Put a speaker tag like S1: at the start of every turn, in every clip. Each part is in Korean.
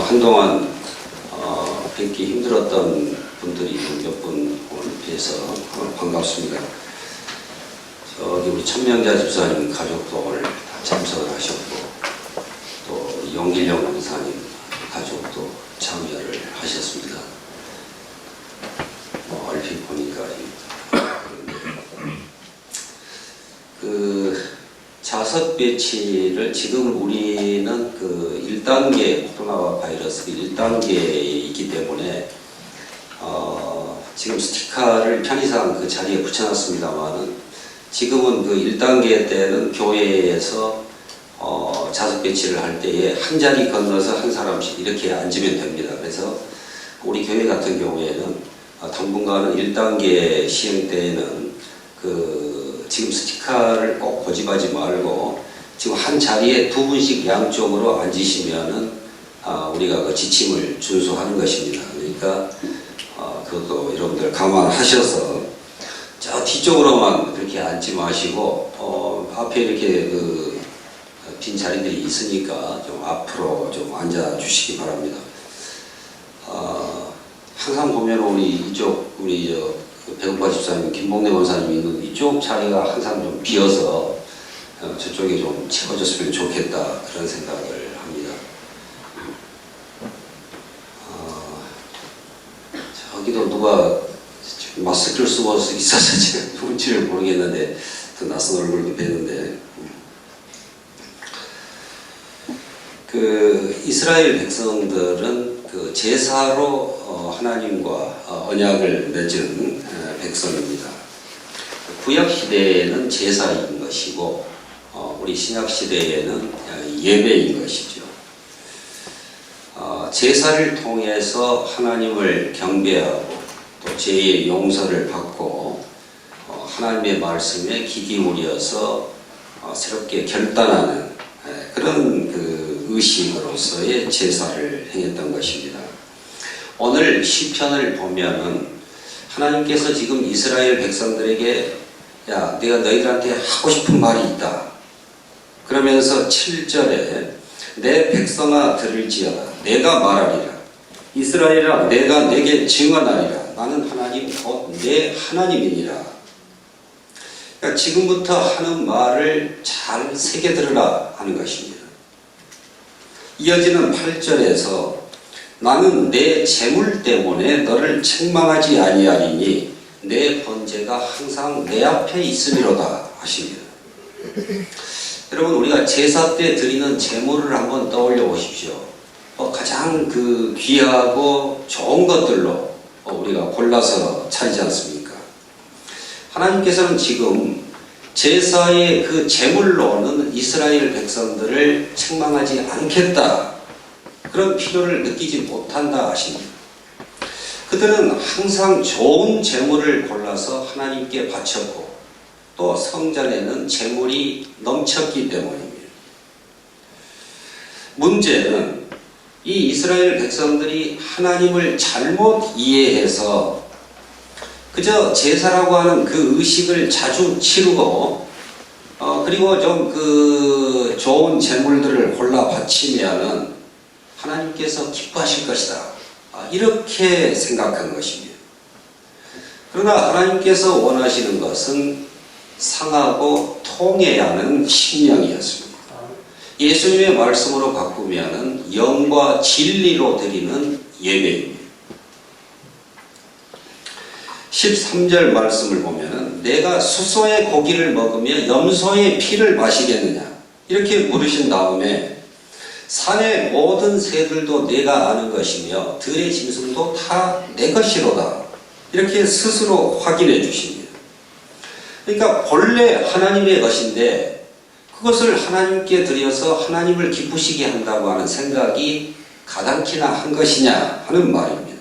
S1: 한동안 뵙기 힘들었던 분들이 몇 분 오늘 뵈서 반갑습니다. 저기 우리 천명자 집사님 가족도 오늘 다 참석을 하셨고, 또 용길영 권사님 가족도 참여를 하셨습니다. 얼핏 보니까 자석 배치를 지금 우리는 1단계 코로나 바이러스 1단계에 있기 때문에 지금 스티커를 편의상 그 자리에 붙여놨습니다만은 지금은 1단계 때는 교회에서 자석 배치를 할 때에 한 자리 건너서 한 사람씩 이렇게 앉으면 됩니다. 그래서 우리 교회 같은 경우에는 당분간은 1단계 시행 때에는 지금 스티커를 꼭 고집하지 말고 지금 한 자리에 두 분씩 양쪽으로 앉으시면은 우리가 그 지침을 준수하는 것입니다. 그러니까 그것도 여러분들 감안하셔서 저 뒤쪽으로만 그렇게 앉지 마시고 앞에 이렇게 빈 자리들이 있으니까 좀 앞으로 좀 앉아 주시기 바랍니다. 항상 보면 우리 배국과 집사님, 김봉래 원사님이 있는 이쪽 자리가 항상 좀 비어서 저쪽에 좀 채워졌으면 좋겠다 그런 생각을 합니다. 저기도 누가 마스크를 쓰고 있어서 제가 누군지를 모르겠는데 또 낯선 얼굴도 뵀는데 이스라엘 백성들은 제사로 하나님과 언약을 맺은 백성입니다. 구약 시대에는 제사인 것이고 우리 신약 시대에는 예배인 것이죠. 제사를 통해서 하나님을 경배하고 또 죄의 용서를 받고 하나님의 말씀에 귀 기울여서 새롭게 결단하는 그런 의식으로서의 제사를 행했던 것입니다. 오늘 시편을 보면은 하나님께서 지금 이스라엘 백성들에게 야, 내가 너희들한테 하고 싶은 말이 있다. 그러면서 7절에 내 백성아 들을지어다. 내가 말하리라. 이스라엘아 내가 내게 증언하리라. 나는 하나님 곧 내 하나님이니라. 그러니까 지금부터 하는 말을 잘 새겨 들으라 하는 것입니다. 이어지는 8절에서 나는 내 재물 때문에 너를 책망하지 아니하리니 내 번제가 항상 내 앞에 있으리로다 하십니다. 여러분 우리가 제사 때 드리는 재물을 한번 떠올려 보십시오. 가장 귀하고 좋은 것들로 우리가 골라서 차리지 않습니까? 하나님께서는 지금 제사의 그 제물로는 이스라엘 백성들을 책망하지 않겠다. 그런 필요를 느끼지 못한다 하십니다. 그들은 항상 좋은 제물을 골라서 하나님께 바쳤고 또 성전에는 제물이 넘쳤기 때문입니다. 문제는 이 이스라엘 백성들이 하나님을 잘못 이해해서 그저 제사라고 하는 그 의식을 자주 치르고 그리고 좀 좋은 제물들을 골라 바치면은 하나님께서 기뻐하실 것이다. 이렇게 생각한 것입니다. 그러나 하나님께서 원하시는 것은 상하고 통해야 하는 심령이었습니다. 예수님의 말씀으로 바꾸면은 영과 진리로 드리는 예배입니다. 13절 말씀을 보면은 내가 수소의 고기를 먹으며 염소의 피를 마시겠느냐 이렇게 물으신 다음에 산의 모든 새들도 내가 아는 것이며 들의 짐승도 다 내 것이로다 이렇게 스스로 확인해 주십니다. 그러니까 본래 하나님의 것인데 그것을 하나님께 드려서 하나님을 기쁘시게 한다고 하는 생각이 가당키나 한 것이냐 하는 말입니다.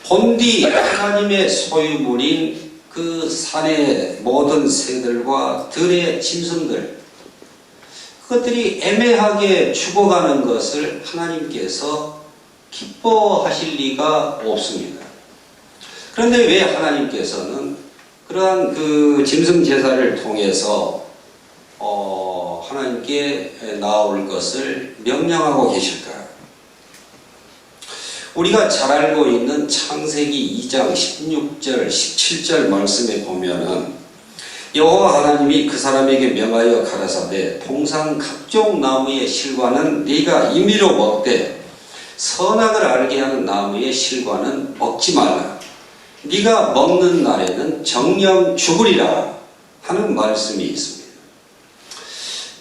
S1: 본디 하나님의 소유물인 그 산의 모든 새들과 들의 짐승들 그것들이 애매하게 죽어가는 것을 하나님께서 기뻐하실 리가 없습니다. 그런데 왜 하나님께서는 그러한 짐승 제사를 통해서 하나님께 나올 것을 명령하고 계실까요? 우리가 잘 알고 있는 창세기 2장 16절, 17절 말씀에 보면은 여호와 하나님이 그 사람에게 명하여 가라사대 통상 각종 나무의 실과는 네가 임의로 먹되 선악을 알게 하는 나무의 실과는 먹지 말라. 네가 먹는 날에는 정령 죽으리라 하는 말씀이 있습니다.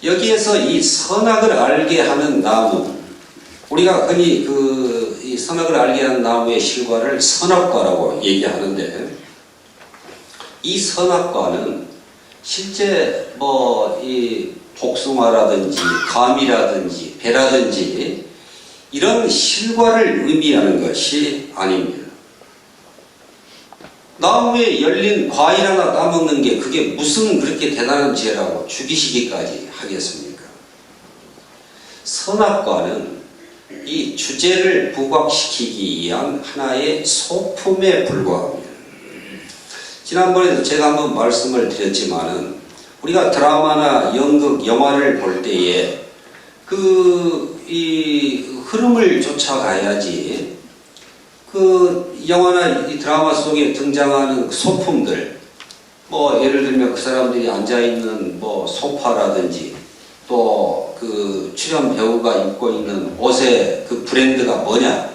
S1: 여기에서 이 선악을 알게 하는 나무, 우리가 흔히 이 선악을 알게 하는 나무의 실과를 선악과라고 얘기하는데, 이 선악과는 실제 이 복숭아라든지 감이라든지 배라든지 이런 실과를 의미하는 것이 아닙니다. 나무에 열린 과일 하나 따먹는 게 그게 무슨 그렇게 대단한 죄라고 죽이시기까지 하겠습니까? 선악과는 이 주제를 부각시키기 위한 하나의 소품에 불과합니다. 지난번에도 제가 한번 말씀을 드렸지만은 우리가 드라마나 연극, 영화를 볼 때에 이 흐름을 쫓아가야지 영화나 이 드라마 속에 등장하는 소품들, 예를 들면 그 사람들이 앉아있는 소파라든지 또 출연 배우가 입고 있는 옷의 그 브랜드가 뭐냐,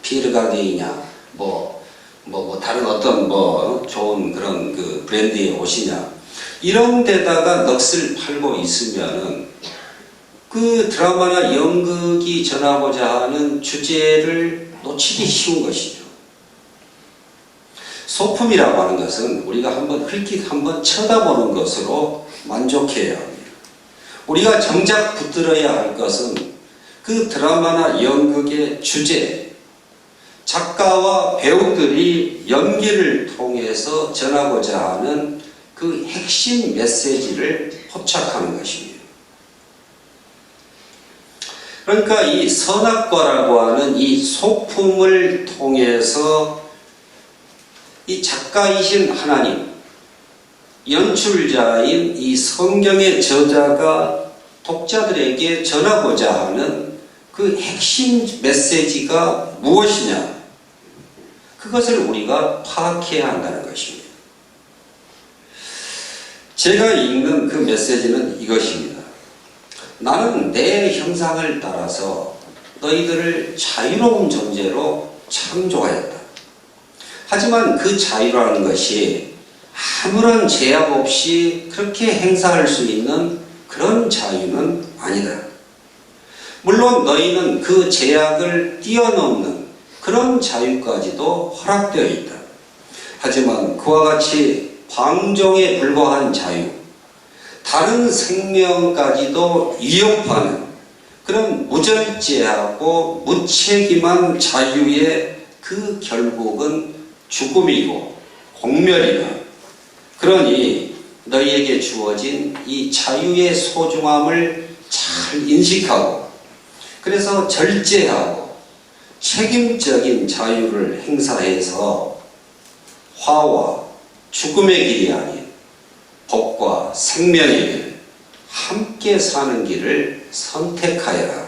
S1: 피에르가디냐, 다른 어떤 좋은 그런 그 브랜드의 옷이냐, 이런 데다가 넋을 팔고 있으면은 그 드라마나 연극이 전하고자 하는 주제를 놓치기 쉬운 것이죠. 소품이라고 하는 것은 우리가 흘낏 한번 쳐다보는 것으로 만족해야 합니다. 우리가 정작 붙들어야 할 것은 그 드라마나 연극의 주제, 작가와 배우들이 연기를 통해서 전하고자 하는 그 핵심 메시지를 포착하는 것입니다. 그러니까 이 선악과라고 하는 이 소품을 통해서 이 작가이신 하나님, 연출자인 이 성경의 저자가 독자들에게 전하고자 하는 그 핵심 메시지가 무엇이냐, 그것을 우리가 파악해야 한다는 것입니다. 제가 읽는 그 메시지는 이것입니다. 나는 내 형상을 따라서 너희들을 자유로운 존재로 창조하였다. 하지만 그 자유라는 것이 아무런 제약 없이 그렇게 행사할 수 있는 그런 자유는 아니다. 물론 너희는 그 제약을 뛰어넘는 그런 자유까지도 허락되어 있다. 하지만 그와 같이 방종에 불과한 자유, 다른 생명까지도 위협하는 그런 무절제하고 무책임한 자유의 그 결국은 죽음이고 공멸이다. 그러니 너희에게 주어진 이 자유의 소중함을 잘 인식하고, 그래서 절제하고 책임적인 자유를 행사해서 화와 죽음의 길이 아닌 복과 생명의 길, 함께 사는 길을 선택하여라.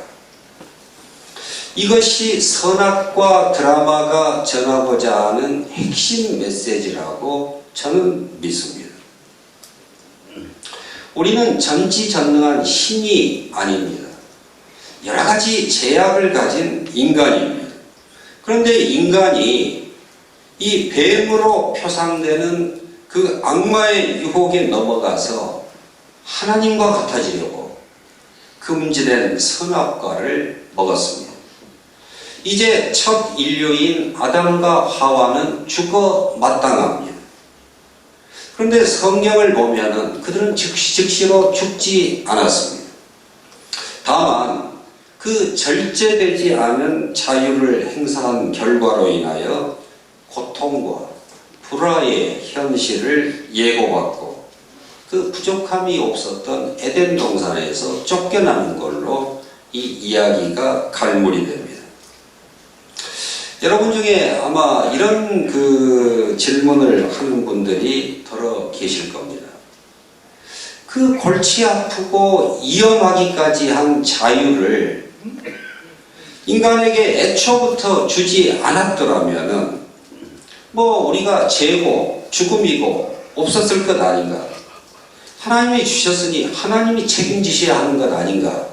S1: 이것이 선악과 드라마가 전하고자 하는 핵심 메시지라고 저는 믿습니다. 우리는 전지전능한 신이 아닙니다. 여러 가지 제약을 가진 인간입니다. 그런데 인간이 이 뱀으로 표상되는 그 악마의 유혹에 넘어가서 하나님과 같아지려고 금지된 선악과를 먹었습니다. 이제 첫 인류인 아담과 하와는 죽어 마땅합니다. 그런데 성경을 보면은 그들은 즉시로 죽지 않았습니다. 다만 그 절제되지 않은 자유를 행사한 결과로 인하여 고통과 불화의 현실을 예고받고 그 부족함이 없었던 에덴 동산에서 쫓겨나는 걸로 이 이야기가 갈무리 됩니다. 여러분 중에 아마 이런 그 질문을 하는 분들이 더러 계실 겁니다. 그 골치 아프고 위험하기까지 한 자유를 인간에게 애초부터 주지 않았더라면은 뭐 우리가 죄고 죽음이고 없었을 것 아닌가. 하나님이 주셨으니 하나님이 책임지셔야 하는 것 아닌가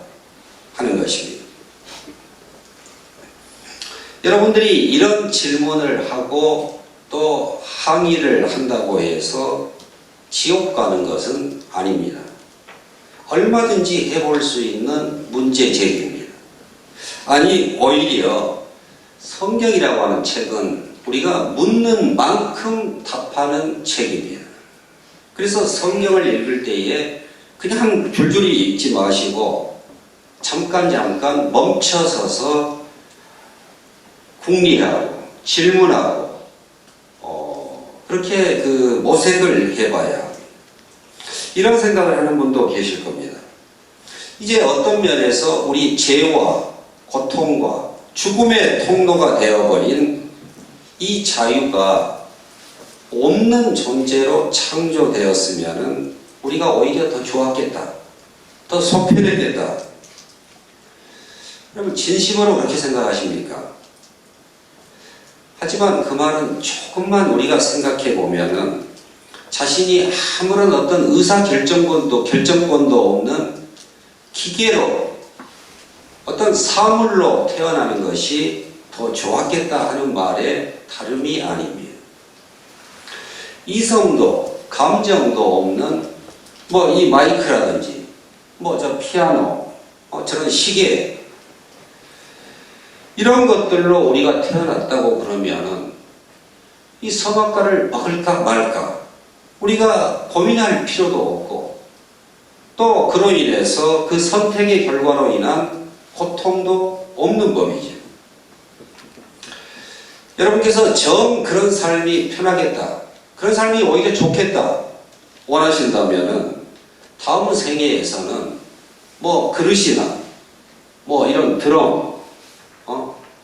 S1: 하는 것입니다. 여러분들이 이런 질문을 하고 또 항의를 한다고 해서 지옥 가는 것은 아닙니다. 얼마든지 해볼 수 있는 문제 제기입니다. 아니 오히려 성경이라고 하는 책은 우리가 묻는 만큼 답하는 책입니다. 그래서 성경을 읽을 때에 그냥 줄줄이 읽지 마시고 잠깐 멈춰서서 궁리하고 질문하고 그렇게 그 모색을 해봐야 합니다. 이런 생각을 하는 분도 계실 겁니다. 이제 어떤 면에서 우리 죄와 고통과 죽음의 통로가 되어버린 이 자유가 없는 존재로 창조되었으면 우리가 오히려 더 좋았겠다. 더 속 편했겠다. 여러분 진심으로 그렇게 생각하십니까? 하지만 그 말은 조금만 우리가 생각해 보면은 자신이 아무런 어떤 의사결정권도 없는 기계로 어떤 사물로 태어나는 것이 더 좋았겠다 하는 말에 다름이 아닙니다. 이성도 감정도 없는 뭐 이 마이크라든지 뭐 저 피아노 저런 시계 이런 것들로 우리가 태어났다고 그러면은 이 성악가를 막을까 말까 우리가 고민할 필요도 없고 또 그로 인해서 그 선택의 결과로 인한 고통도 없는 법이죠. 여러분께서 정 그런 삶이 편하겠다, 그런 삶이 오히려 좋겠다 원하신다면은 다음 생애에서는 뭐 그릇이나 뭐 이런 드럼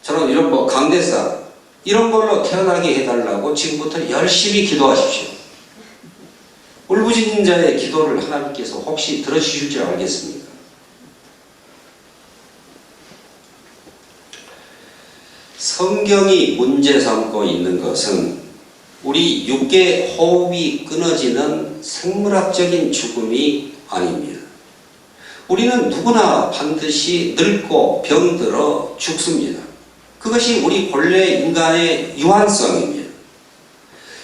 S1: 저런 이런 뭐 강대상 이런 걸로 태어나게 해달라고 지금부터 열심히 기도하십시오. 울부짖는 자의 기도를 하나님께서 혹시 들어주실 줄 알겠습니까? 성경이 문제 삼고 있는 것은 우리 육계 호흡이 끊어지는 생물학적인 죽음이 아닙니다. 우리는 누구나 반드시 늙고 병들어 죽습니다. 그것이 우리 본래 인간의 유한성입니다.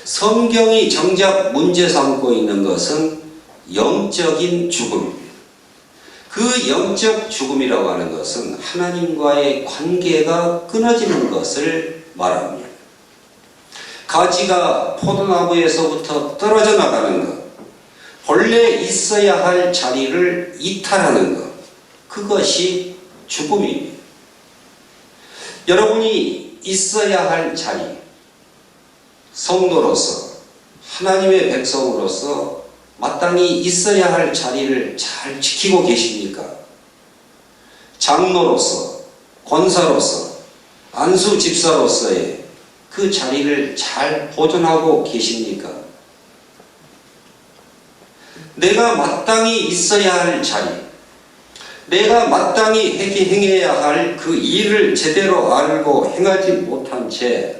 S1: 성경이 정작 문제 삼고 있는 것은 영적인 죽음입니다. 그 영적 죽음이라고 하는 것은 하나님과의 관계가 끊어지는 것을 말합니다. 가지가 포도나무에서부터 떨어져 나가는 것, 본래 있어야 할 자리를 이탈하는 것, 그것이 죽음입니다. 여러분이 있어야 할 자리, 성도로서 하나님의 백성으로서 마땅히 있어야 할 자리를 잘 지키고 계십니까? 장로로서, 권사로서, 안수 집사로서의 그 자리를 잘 보존하고 계십니까? 내가 마땅히 있어야 할 자리, 내가 마땅히 행해야 할 그 일을 제대로 알고 행하지 못한 채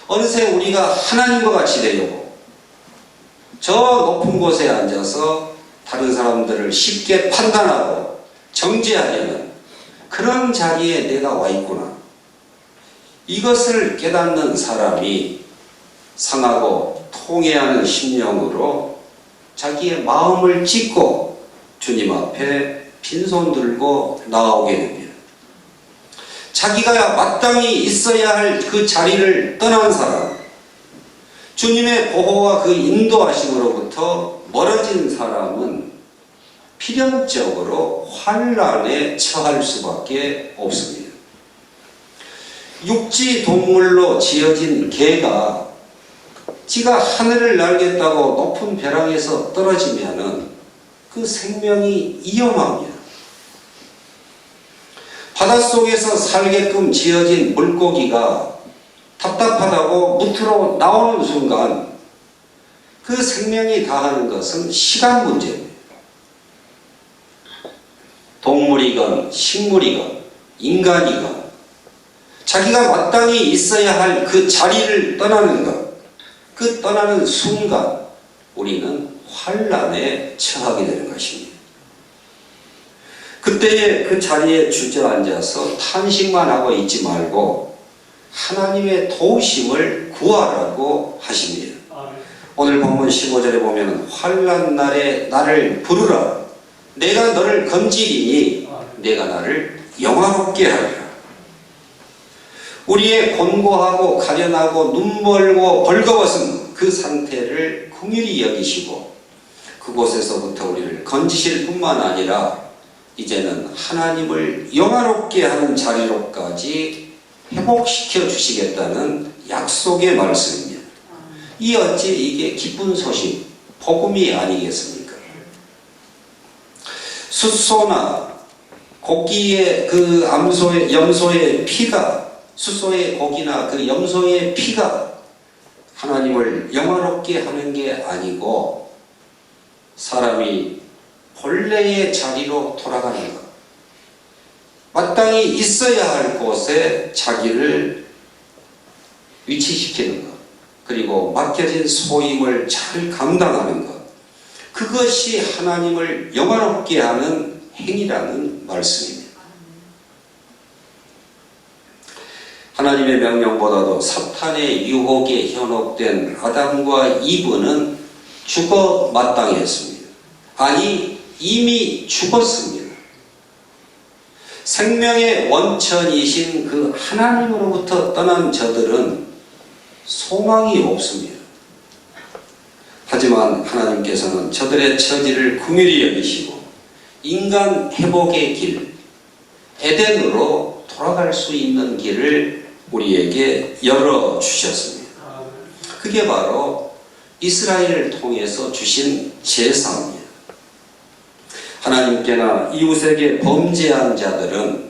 S1: 어느새 우리가 하나님과 같이 되려고 저 높은 곳에 앉아서 다른 사람들을 쉽게 판단하고 정죄하려는 그런 자리에 내가 와 있구나. 이것을 깨닫는 사람이 상하고 통회하는 심령으로 자기의 마음을 찢고 주님 앞에 빈손 들고 나오게 됩니다. 자기가 마땅히 있어야 할 그 자리를 떠난 사람, 주님의 보호와 그 인도하심으로부터 멀어진 사람은 필연적으로 환난에 처할 수밖에 없습니다. 육지 동물로 지어진 개가 지가 하늘을 날겠다고 높은 벼랑에서 떨어지면은 그 생명이 위험합니다. 바닷속에서 살게끔 지어진 물고기가 답답하다고 무트로 나오는 순간 그 생명이 다하는 것은 시간 문제입니다. 동물이건 식물이건 인간이건 자기가 마땅히 있어야 할 그 자리를 떠나는 것, 그 떠나는 순간 우리는 환난에 처하게 되는 것입니다. 그때에 그 자리에 주저앉아서 탄식만 하고 있지 말고 하나님의 도우심을 구하라고 하십니다. 오늘 본문 15절에 보면 환난 날에 나를 부르라. 내가 너를 건지리니 내가 나를 영화롭게 하리라. 우리의 곤고하고 가련하고 눈멀고 벌거벗은 그 상태를 긍휼히 여기시고 그곳에서부터 우리를 건지실 뿐만 아니라 이제는 하나님을 영화롭게 하는 자리로까지 회복시켜 주시겠다는 약속의 말씀입니다. 이 어찌 이게 기쁜 소식, 복음이 아니겠습니까? 숫소나 고기의 그 염소의 피가, 숫소의 고기나 그 염소의 피가 하나님을 영화롭게 하는 게 아니고 사람이 본래의 자리로 돌아가는 것, 마땅히 있어야 할 곳에 자기를 위치시키는 것, 그리고 맡겨진 소임을 잘 감당하는 것, 그것이 하나님을 영화롭게 하는 행위라는 말씀입니다. 하나님의 명령보다도 사탄의 유혹에 현혹된 아담과 이브는 죽어 마땅했습니다. 아니, 이미 죽었습니다. 생명의 원천이신 그 하나님으로부터 떠난 저들은 소망이 없습니다. 하지만 하나님께서는 저들의 처지를 긍휼히 여기시고 인간 회복의 길, 에덴으로 돌아갈 수 있는 길을 우리에게 열어주셨습니다. 그게 바로 이스라엘을 통해서 주신 제사입니다. 하나님께나 이웃에게 범죄한 자들은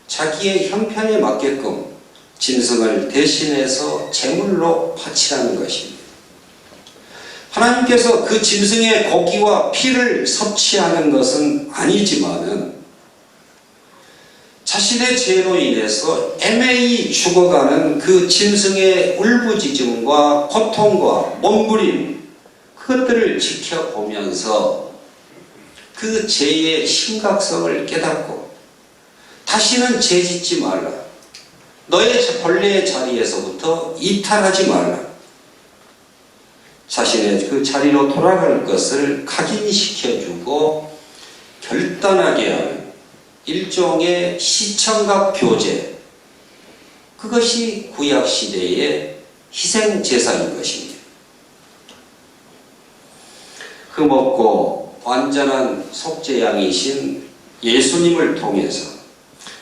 S1: 자기의 형편에 맞게끔 짐승을 대신해서 제물로 바치라는 것입니다. 하나님께서 그 짐승의 고기와 피를 섭취하는 것은 아니지만은 자신의 죄로 인해서 애매히 죽어가는 그 짐승의 울부짖음과 고통과 몸부림, 그것들을 지켜보면서 그 죄의 심각성을 깨닫고 다시는 죄 짓지 말라. 너의 본래의 자리에서부터 이탈하지 말라. 자신의 그 자리로 돌아갈 것을 각인시켜주고 결단하게 하는 일종의 시청각 교제, 그것이 구약시대의 희생제사인 것입니다. 흠없고 완전한 속죄양이신 예수님을 통해서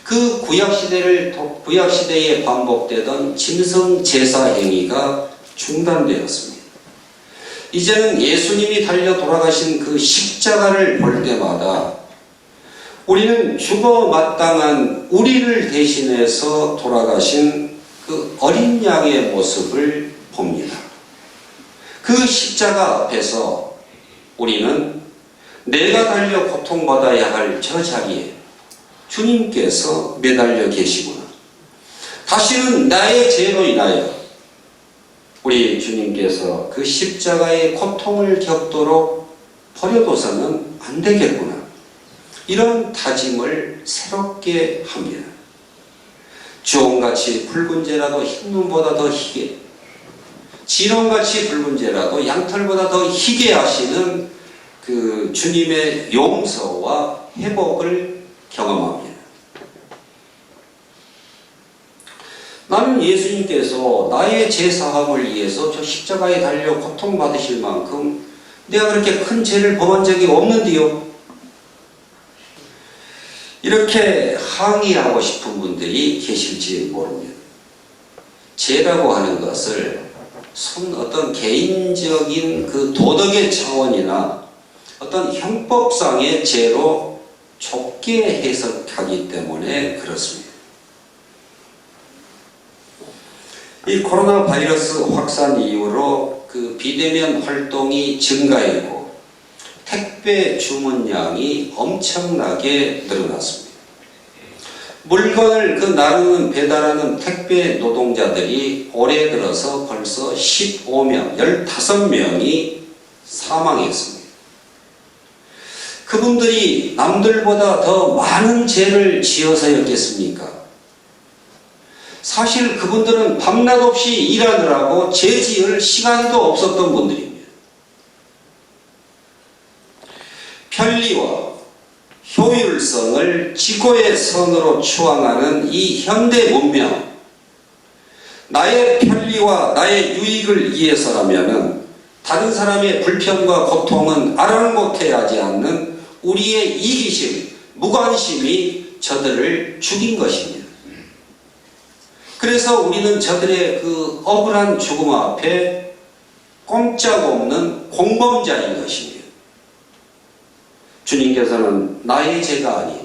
S1: 그 구약시대에 반복되던 짐승제사 행위가 중단되었습니다. 이제는 예수님이 달려 돌아가신 그 십자가를 볼 때마다 우리는 죽어 마땅한 우리를 대신해서 돌아가신 그 어린 양의 모습을 봅니다. 그 십자가 앞에서 우리는 내가 달려 고통받아야 할 저 자리에 주님께서 매달려 계시구나. 다시는 나의 죄로 인하여 우리 주님께서 그 십자가의 고통을 겪도록 버려둬서는 안 되겠구나. 이런 다짐을 새롭게 합니다. 주홍같이 붉은 죄라도 흰눈보다 더 희게, 진홍같이 붉은 죄라도 양털보다 더 희게 하시는 그 주님의 용서와 회복을 경험합니다. 나는 예수님께서 나의 죄사함을 위해서 저 십자가에 달려 고통받으실 만큼 내가 그렇게 큰 죄를 범한 적이 없는데요. 이렇게 항의하고 싶은 분들이 계실지 모릅니다. 죄라고 하는 것을 어떤 개인적인 그 도덕의 차원이나 어떤 형법상의 죄로 좁게 해석하기 때문에 그렇습니다. 이 코로나 바이러스 확산 이후로 그 비대면 활동이 증가했고 택배 주문량이 엄청나게 늘어났습니다. 물건을 그 나르는 배달하는 택배 노동자들이 올해 들어서 벌써 15명, 15명이 사망했습니다. 그분들이 남들보다 더 많은 죄를 지어서였겠습니까? 사실 그분들은 밤낮 없이 일하느라고 죄 지을 시간도 없었던 분들입니다. 편리와 효율성을 지고의 선으로 추앙하는 이 현대 문명, 나의 편리와 나의 유익을 위해서라면 다른 사람의 불편과 고통은 아랑곳해하지 않는 우리의 이기심, 무관심이 저들을 죽인 것입니다. 그래서 우리는 저들의 그 억울한 죽음 앞에 꼼짝없는 공범자인 것입니다. 주님께서는 나의 죄가 아닌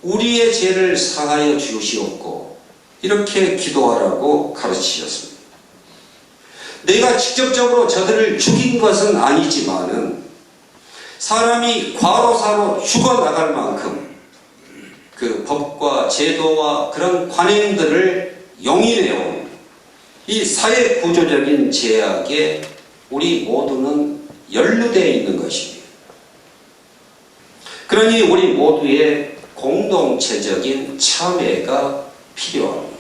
S1: 우리의 죄를 사하여 주시옵고 이렇게 기도하라고 가르치셨습니다. 내가 직접적으로 저들을 죽인 것은 아니지만은 사람이 과로사로 죽어나갈 만큼 그 법과 제도와 그런 관행들을 용인해온 이 사회 구조적인 제약에 우리 모두는 연루되어 있는 것입니다. 그러니 우리 모두의 공동체적인 참여가 필요합니다.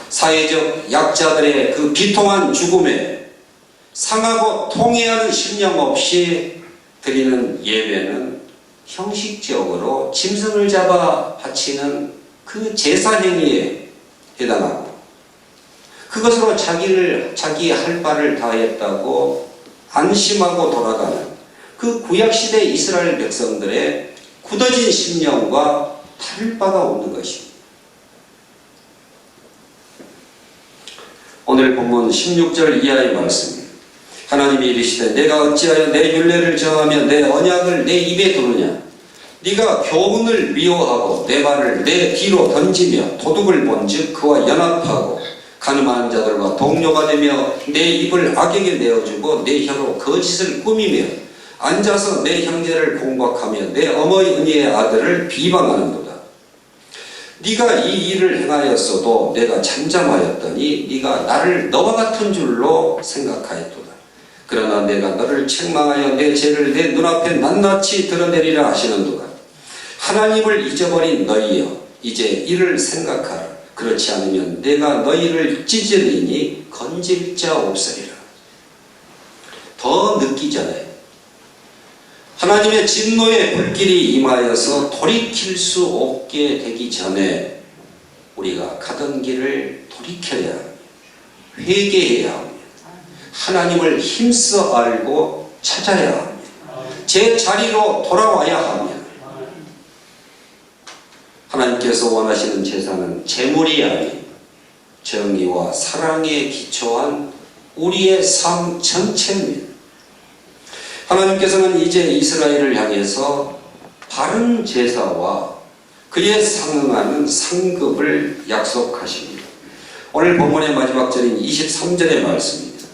S1: 사회적 약자들의 그 비통한 죽음에 상하고 통회하는 심령 없이 드리는 예배는 형식적으로 짐승을 잡아 바치는 그 제사 행위에 해당하고 그것으로 자기 할 바를 다했다고 안심하고 돌아가는 그 구약시대 이스라엘 백성들의 굳어진 심령과 다를 바가 없는 것입니다. 오늘 본문 16절 이하의 말씀입니다. 하나님이 이르시되 내가 어찌하여 내 율례를 정하며 내 언약을 내 입에 두느냐. 네가 교훈을 미워하고 내 발을 내 뒤로 던지며 도둑을 본즉 그와 연합하고 가늠하는 자들과 동료가 되며 내 입을 악에게 내어주고 내 혀로 거짓을 꾸미며 앉아서 내 형제를 공박하며 내 어머니의 아들을 비방하는도다. 네가 이 일을 행하였어도 내가 잠잠하였더니 네가 나를 너와 같은 줄로 생각하였도다. 그러나 내가 너를 책망하여 내 죄를 내 눈앞에 낱낱이 드러내리라 하시는도다. 하나님을 잊어버린 너희여 이제 이를 생각하라. 그렇지 않으면 내가 너희를 찢으리니 건질 자 없으리라. 더 늦기 전에 하나님의 진노의 불길이 임하여서 돌이킬 수 없게 되기 전에 우리가 가던 길을 돌이켜야 합니다. 회개해야 합니다. 하나님을 힘써 알고 찾아야 합니다. 제 자리로 돌아와야 합니다. 하나님께서 원하시는 제사는 재물이 아닌 정의와 사랑에 기초한 우리의 삶 전체입니다. 하나님께서는 이제 이스라엘을 향해서 바른 제사와 그에 상응하는 상급을 약속하십니다. 오늘 본문의 마지막 절인 23절의 말씀입니다.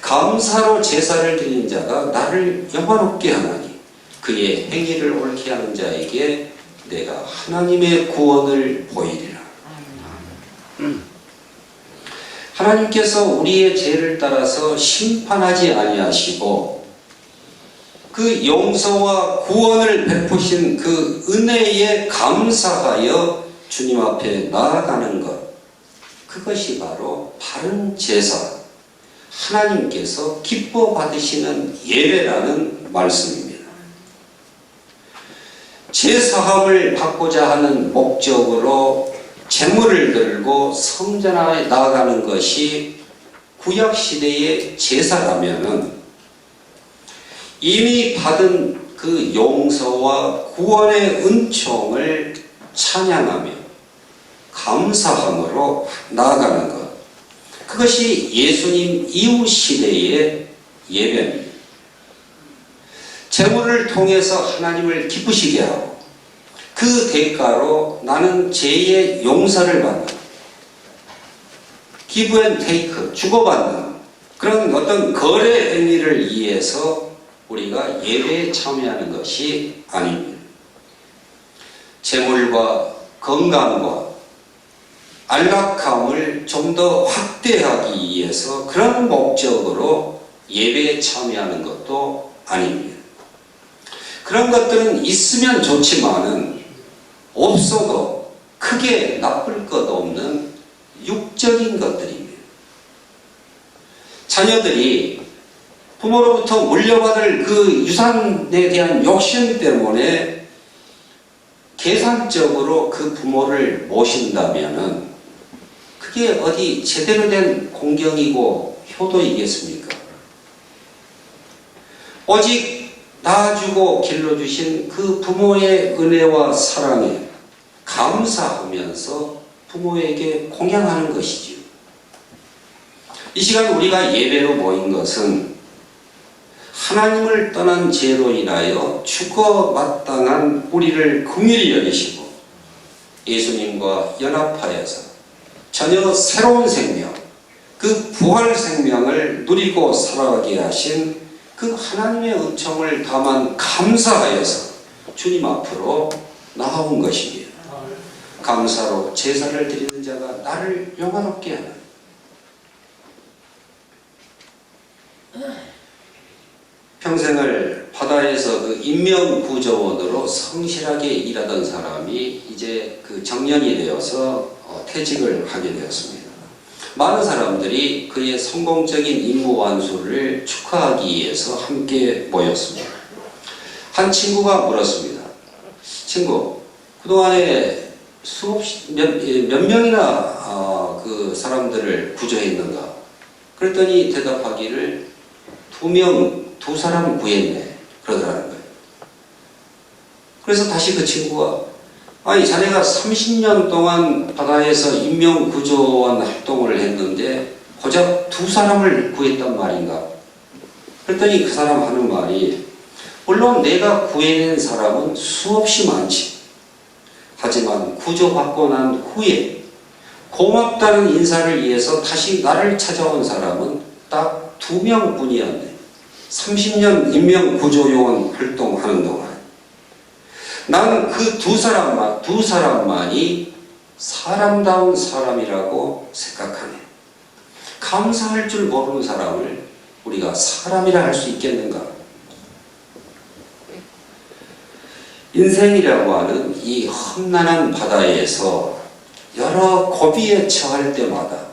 S1: 감사로 제사를 드리는 자가 나를 영화롭게 하나니 그의 행위를 옳게 하는 자에게 내가 하나님의 구원을 보이리라. 하나님께서 우리의 죄를 따라서 심판하지 아니하시고 그 용서와 구원을 베푸신 그 은혜에 감사하여 주님 앞에 나아가는 것, 그것이 바로 바른 제사, 하나님께서 기뻐 받으시는 예배라는 말씀입니다. 제사함을 받고자 하는 목적으로 제물을 들고 성전에 나아가는 것이 구약시대의 제사라면은 이미 받은 그 용서와 구원의 은총을 찬양하며 감사함으로 나아가는 것, 그것이 예수님 이후 시대의 예배입니다. 제물을 통해서 하나님을 기쁘시게 하고 그 대가로 나는 죄의 용서를 받는, 기브 앤 테이크, 주고받는 그런 어떤 거래 행위를 위해서 우리가 예배에 참여하는 것이 아닙니다. 제물과 건강과 안락함을 좀 더 확대하기 위해서 그런 목적으로 예배에 참여하는 것도 아닙니다. 그런 것들은 있으면 좋지만은 없어도 크게 나쁠 것 없는 육적인 것들입니다. 자녀들이 부모로부터 물려받을 그 유산에 대한 욕심 때문에 계산적으로 그 부모를 모신다면은 그게 어디 제대로 된 공경이고 효도이겠습니까? 오직 낳아주고 길러주신 그 부모의 은혜와 사랑에 감사하면서 부모에게 공양하는 것이지요. 이 시간 우리가 예배로 모인 것은 하나님을 떠난 죄로 인하여 죽어 마땅한 우리를 긍휼히 여기시고 예수님과 연합하여서 전혀 새로운 생명, 그 부활 생명을 누리고 살아가게 하신 그 하나님의 은총을 다만 감사하여서 주님 앞으로 나아온 것입니다. 감사로 제사를 드리는 자가 나를 영화롭게 하는, 평생을 바다에서 그 인명구조원으로 성실하게 일하던 사람이 이제 그 정년이 되어서 퇴직을 하게 되었습니다. 많은 사람들이 그의 성공적인 임무 완수를 축하하기 위해서 함께 모였습니다. 한 친구가 물었습니다. 친구, 그동안에 몇 명이나 그 사람들을 구조했는가? 그랬더니 대답하기를 두 사람 구했네. 그러더라는 거예요. 그래서 다시 그 친구가, 아니, 자네가 30년 동안 바다에서 인명구조원 활동을 했는데 고작 2사람을 구했단 말인가? 그랬더니 그 사람 하는 말이, 물론 내가 구해낸 사람은 수없이 많지. 하지만 구조받고 난 후에 고맙다는 인사를 위해서 다시 나를 찾아온 사람은 딱 2명뿐이었네. 30년 인명구조요원 활동하는 동안 난 그 두 사람만이 사람다운 사람이라고 생각하네. 감사할 줄 모르는 사람을 우리가 사람이라 할 수 있겠는가? 인생이라고 하는 이 험난한 바다에서 여러 고비에 처할 때마다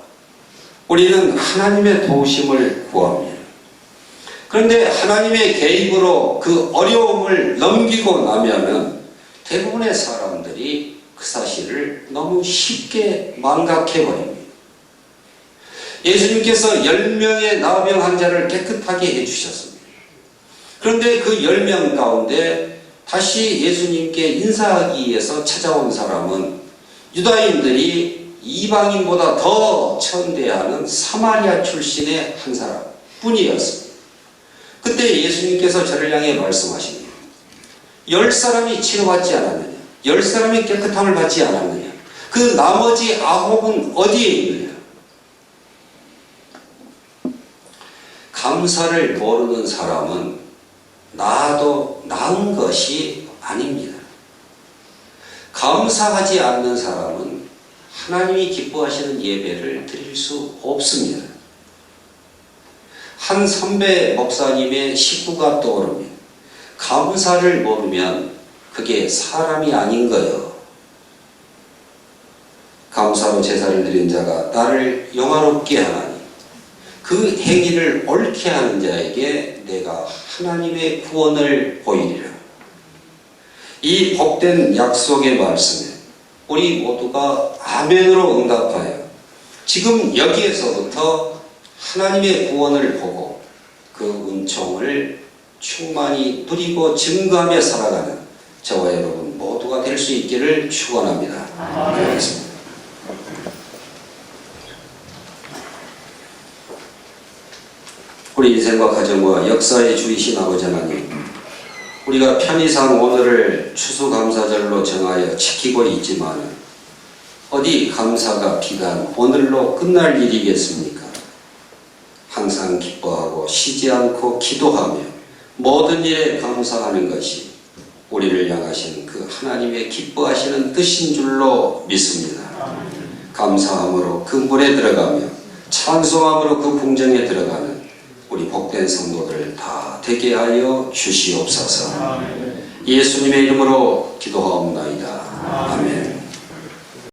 S1: 우리는 하나님의 도우심을 구합니다. 그런데 하나님의 개입으로 그 어려움을 넘기고 나면은 대부분의 사람들이 그 사실을 너무 쉽게 망각해버립니다. 예수님께서 10명의 나병 환자를 깨끗하게 해주셨습니다. 그런데 그 10명 가운데 다시 예수님께 인사하기 위해서 찾아온 사람은 유다인들이 이방인보다 더 천대하는 사마리아 출신의 한 사람 뿐이었습니다. 그때 예수님께서 저를 향해 말씀하십니다. 10사람이 치료받지 않았느냐? 10사람이 깨끗함을 받지 않았느냐? 그 나머지 9은 어디에 있느냐? 감사를 모르는 사람은 나도 나은 것이 아닙니다. 감사하지 않는 사람은 하나님이 기뻐하시는 예배를 드릴 수 없습니다. 한 선배 목사님의 식구가 떠오릅니다. 감사를 모르면 그게 사람이 아닌 거요. 감사로 제사를 드린 자가 나를 영화롭게 하나니 그 행위를 옳게 하는 자에게 내가 하나님의 구원을 보이리라. 이 복된 약속의 말씀에 우리 모두가 아멘으로 응답하여 지금 여기에서부터 하나님의 구원을 보고 그 은총을 충만히 누리고 증거하며 살아가는 저와 여러분 모두가 될 수 있기를 축원합니다. 기도하겠습니다. 우리 인생과 가정과 역사의 주이신 아버지 하나님, 우리가 편의상 오늘을 추수감사절로 정하여 지키고 있지만 어디 감사가 비단 오늘로 끝날 일이겠습니까? 항상 기뻐하고 쉬지 않고 기도하며 모든 일에 감사하는 것이 우리 우리를 향하신 그 하나님의 기뻐하시는 뜻인 줄로 믿습니다. 감사함으로 그 물에 들어가며 찬송함으로 그 궁정에 들어가는 우리 복된 성도들 다 되게 하여 주시옵소서. 예수님의 이름으로 기도하옵나이다. 아멘.